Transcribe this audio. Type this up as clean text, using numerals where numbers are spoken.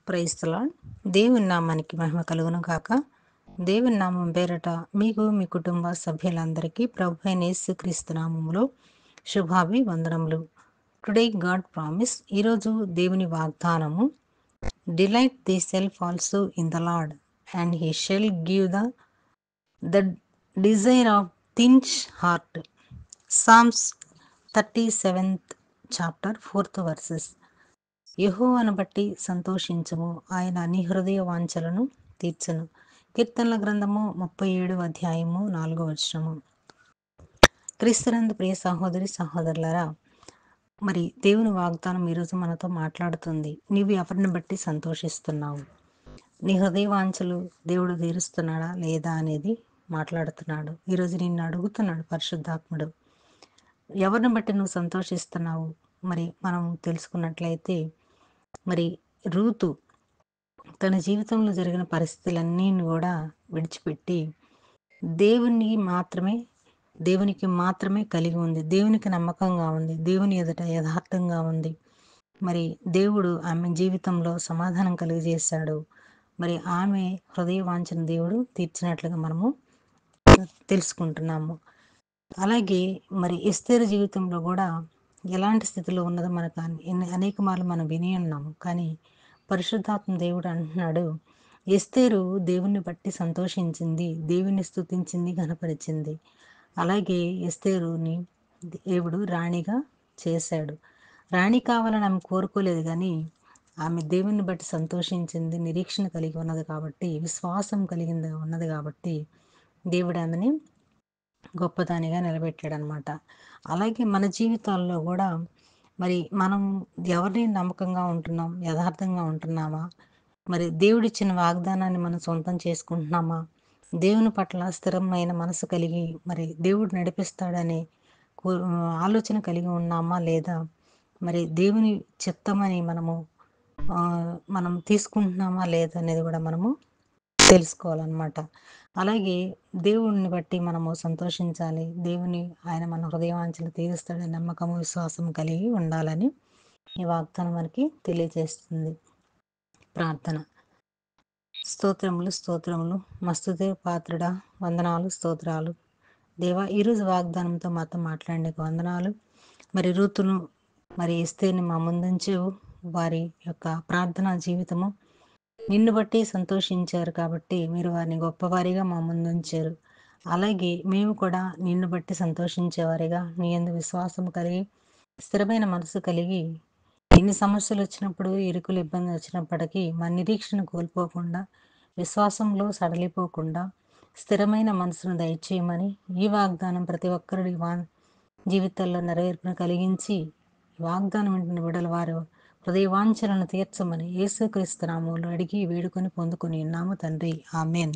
Praise the lord. దేవుని నామానికి మహిమ కలుగును గాక. దేవుని నామం పేరట మీకు మీ కుటుంబ సభ్యులందరికీ ప్రభు అయిన యేసుక్రీస్తు నామములో శుభాభివందనములు. టుడే గాడ్ ప్రామిస్, ఈరోజు దేవుని వాగ్దానము, delight the self also in the Lord and he shall give the desire of thine heart. Psalms 37th chapter 4th verses. యెహోవాను బట్టి సంతోషించుము, ఆయన నీ హృదయ వాంఛలను తీర్చును. కీర్తనల గ్రంథము 37వ అధ్యాయము 4వ వచనము. క్రీస్తునందు ప్రియ సహోదరి సహోదరులారా, మరి దేవుని వాగ్దానం ఈరోజు మనతో మాట్లాడుతుంది. నీవు ఎవరిని బట్టి సంతోషిస్తున్నావు? నీ హృదయ వాంఛలు దేవుడు తీరుస్తున్నాడా లేదా అనేది మాట్లాడుతున్నాడు. ఈరోజు నిన్ను అడుగుతున్నాడు పరిశుద్ధాత్ముడు, ఎవరిని బట్టి నువ్వు సంతోషిస్తున్నావు? మరి మనం తెలుసుకున్నట్లయితే, మరి రూతు తన జీవితంలో జరిగిన పరిస్థితులన్నీ కూడా విడిచిపెట్టి దేవునికి మాత్రమే కలిగి ఉంది. దేవునికి నమ్మకంగా ఉంది. దేవుని ఎదుట యథార్థంగా ఉంది. మరి దేవుడు ఆమె జీవితంలో సమాధానం కలిగజేశాడు. మరి ఆమె హృదయ వాంఛన దేవుడు తీర్చినట్లుగా మనము తెలుసుకుంటున్నాము. అలాగే మరి ఎస్తేరు జీవితంలో కూడా ఎలాంటి స్థితిలో ఉన్నదో మనకు అనేక మార్లు మనం విని ఉన్నాము. కానీ పరిశుద్ధాత్మ దేవుడు అంటున్నాడు, ఎస్తేరు దేవుని బట్టి సంతోషించింది, దేవుని స్తుతించింది, ఘనపరిచింది. అలాగే ఎస్తేరుని దేవుడు రాణిగా చేశాడు. రాణి కావాలని ఆమె కోరుకోలేదు, కానీ ఆమె దేవుని బట్టి సంతోషించింది, నిరీక్షణ కలిగి ఉన్నది కాబట్టి, విశ్వాసం కలిగింది ఉన్నది కాబట్టి దేవుడు ఆమెని గొప్పదానిగా నిలబెట్టాడనమాట. అలాగే మన జీవితాల్లో కూడా మరి మనం ఎవరిని నమ్మకంగా ఉంటున్నాం, యథార్థంగా ఉంటున్నామా? మరి దేవుడిచ్చిన వాగ్దానాన్ని మనం సొంతం చేసుకుంటున్నామా? దేవుని పట్ల స్థిరమైన మనసు కలిగి మరి దేవుడు నడిపిస్తాడనే ఆలోచన కలిగి ఉన్నామా లేదా? మరి దేవుని చిత్తమని మనం తీసుకుంటున్నామా లేదా అనేది కూడా మనము తెలుసుకోవాలన్నమాట. అలాగే దేవుడిని బట్టి మనము సంతోషించాలి. ఆయన మన హృదయవాంఛలు తీరుస్తాడని నమ్మకము, విశ్వాసం కలిగి ఉండాలని ఈ వాగ్దానం మనకి తెలియజేస్తుంది. ప్రార్థన. స్తోత్రములు మస్తుతే పాత్రుడా, వందనాలు, స్తోత్రాలు దేవా. ఈరోజు వాగ్దానంతో మాతో మాట్లాడిన వందనాలు. మరి రూతును మరి ఎస్తేర్ని మా ముందుంచావు. వారి యొక్క ప్రార్థనా జీవితము నిన్ను బట్టి సంతోషించారు కాబట్టి మీరు వారిని గొప్పవారిగా మా ముందుంచారు. అలాగే మేము కూడా నిన్ను బట్టి సంతోషించేవారిగా, నీ యందు విశ్వాసం కలిగి, స్థిరమైన మనసు కలిగి, ఎన్ని సమస్యలు వచ్చినప్పుడు, ఇరుకులు ఇబ్బంది వచ్చినప్పటికీ మన నిరీక్షణ కోల్పోకుండా, విశ్వాసంలో సడలిపోకుండా స్థిరమైన మనసును దయచేయమని ఈ వాగ్దానం ప్రతి ఒక్కరి జీవితాల్లో నెరవేర్పును కలిగించి, వాగ్దానం వింటున్న బిడ్డల వారు హృదయ వాంఛలను తీర్చమని యేసుక్రీస్తు నామములో అడిగి వేడుకొని పొందుకొని ఉన్నాము తండ్రి. ఆమేన్.